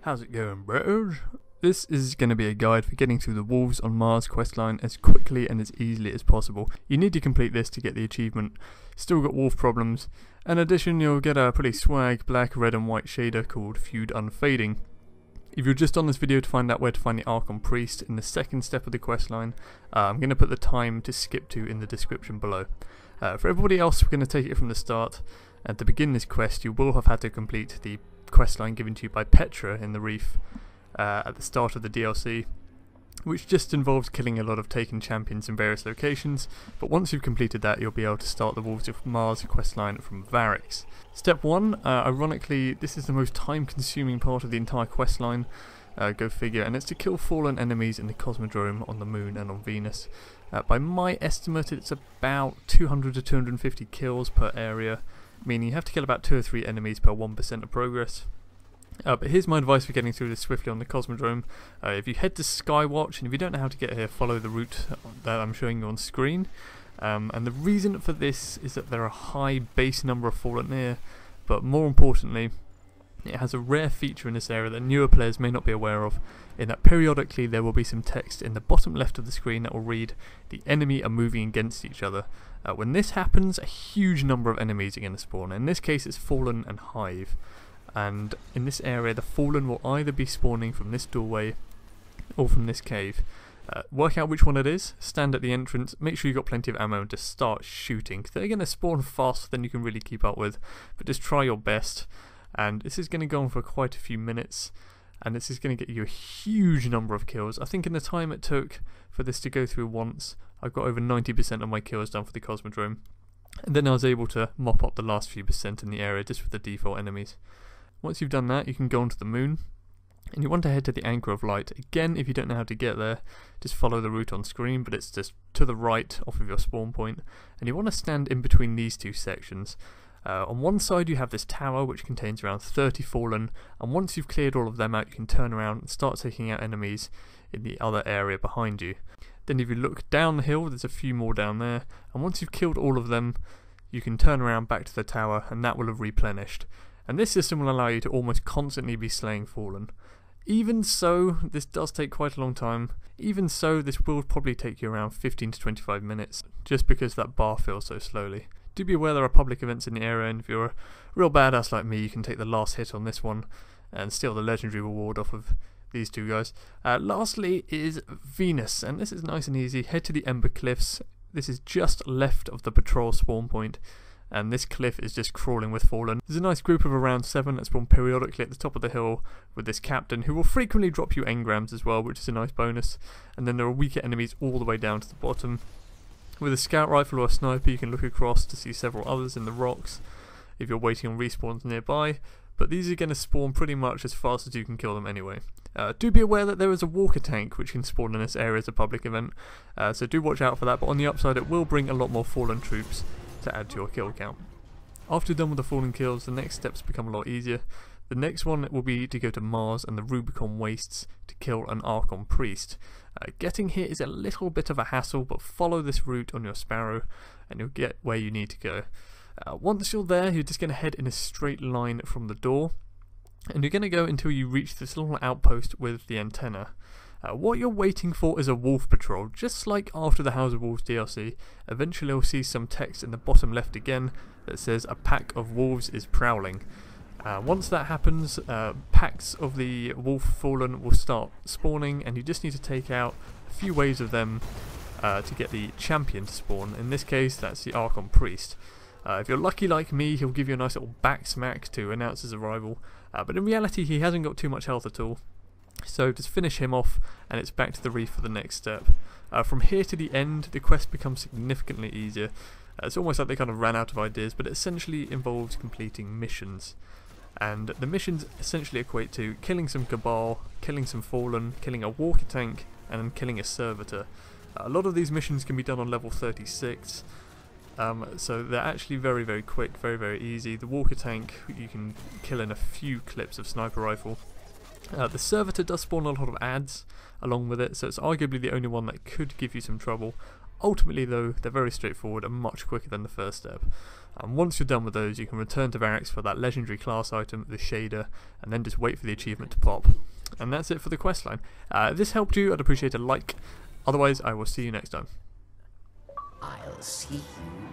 How's it going, bros? This is going to be a guide for getting through the Wolves on Mars questline as quickly and as easily as possible. You need to complete this to get the achievement. Still got wolf problems. In addition, you'll get a pretty swag black, red and white shader called Feud Unfading. If you're just on this video to find out where to find the Archon Preist in the second step of the questline, I'm going to put the time to skip to in the description below. For everybody else, we're going to take it from the start. And to begin this quest, you will have had to complete the questline given to you by Petra in the Reef at the start of the DLC, which just involves killing a lot of taken champions in various locations, but once you've completed that you'll be able to start the Wolves of Mars questline from Variks. Step 1, ironically this is the most time consuming part of the entire questline, go figure, and it's to kill fallen enemies in the Cosmodrome on the Moon and on Venus. By my estimate it's about 200 to 250 kills per area, meaning you have to kill about 2 or 3 enemies per 1% of progress. But here's my advice for getting through this swiftly on the Cosmodrome. If you head to Skywatch, and if you don't know how to get here, follow the route that I'm showing you on screen. And the reason for this is that there are a high base number of fallen here, but more importantly, it has a rare feature in this area that newer players may not be aware of, in that periodically there will be some text in the bottom left of the screen that will read, "The enemy are moving against each other." When this happens, a huge number of enemies are going to spawn. In this case it's Fallen and Hive. And in this area the Fallen will either be spawning from this doorway or from this cave. Work out which one it is, stand at the entrance, make sure you've got plenty of ammo and just start shooting. They're going to spawn faster than you can really keep up with, but just try your best. And this is going to go on for quite a few minutes, and this is going to get you a huge number of kills. I think in the time it took for this to go through once, I got over 90% of my kills done for the Cosmodrome. And then I was able to mop up the last few percent in the area just with the default enemies. Once you've done that, you can go onto the Moon, and you want to head to the Anchor of Light. Again, if you don't know how to get there, just follow the route on screen, but it's just to the right off of your spawn point, and you want to stand in between these two sections. On one side you have this tower which contains around 30 Fallen, and once you've cleared all of them out you can turn around and start taking out enemies in the other area behind you. Then if you look down the hill, there's a few more down there, and once you've killed all of them you can turn around back to the tower and that will have replenished. And this system will allow you to almost constantly be slaying Fallen. Even so, this does take quite a long time. Even so, this will probably take you around 15 to 25 minutes, just because that bar fills so slowly. Do be aware there are public events in the area, and if you're a real badass like me, you can take the last hit on this one and steal the legendary reward off of these two guys. Lastly is Venus, and this is nice and easy. Head to the Ember Cliffs. This is just left of the patrol spawn point, and this cliff is just crawling with Fallen. There's a nice group of around 7 that spawn periodically at the top of the hill with this captain, who will frequently drop you engrams as well, which is a nice bonus. And then there are weaker enemies all the way down to the bottom. With a scout rifle or a sniper you can look across to see several others in the rocks if you're waiting on respawns nearby, but these are going to spawn pretty much as fast as you can kill them anyway. Do be aware that there is a walker tank which can spawn in this area as a public event, so do watch out for that, but on the upside it will bring a lot more Fallen troops to add to your kill count. After you're done with the Fallen kills, the next steps become a lot easier. The next one will be to go to Mars and the Rubicon Wastes to kill an Archon Preist. Getting here is a little bit of a hassle, but follow this route on your Sparrow and you'll get where you need to go. Once you're there, you're just going to head in a straight line from the door, and you're going to go until you reach this little outpost with the antenna. What you're waiting for is a wolf patrol, just like after the House of Wolves DLC. Eventually you'll see some text in the bottom left again that says a pack of wolves is prowling. Once that happens, packs of the wolf Fallen will start spawning, and you just need to take out a few waves of them to get the champion to spawn. In this case that's the Archon Preist. If you're lucky like me, he'll give you a nice little back smack to announce his arrival, but in reality he hasn't got too much health at all. So just finish him off and it's back to the reef for the next step. From here to the end the quest becomes significantly easier. It's almost like they kind of ran out of ideas, but it essentially involves completing missions. And the missions essentially equate to killing some Cabal, killing some Fallen, killing a walker tank, and then killing a servitor. A lot of these missions can be done on level 36, so they're actually very, very quick, very, very easy. The walker tank you can kill in a few clips of sniper rifle. The servitor does spawn a lot of ads along with it, so it's arguably the only one that could give you some trouble. Ultimately though, they're very straightforward and much quicker than the first step. And once you're done with those, you can return to Barracks for that legendary class item, the shader, and then just wait for the achievement to pop. And that's it for the questline. If this helped you, I'd appreciate a like. Otherwise, I will see you next time. I'll see you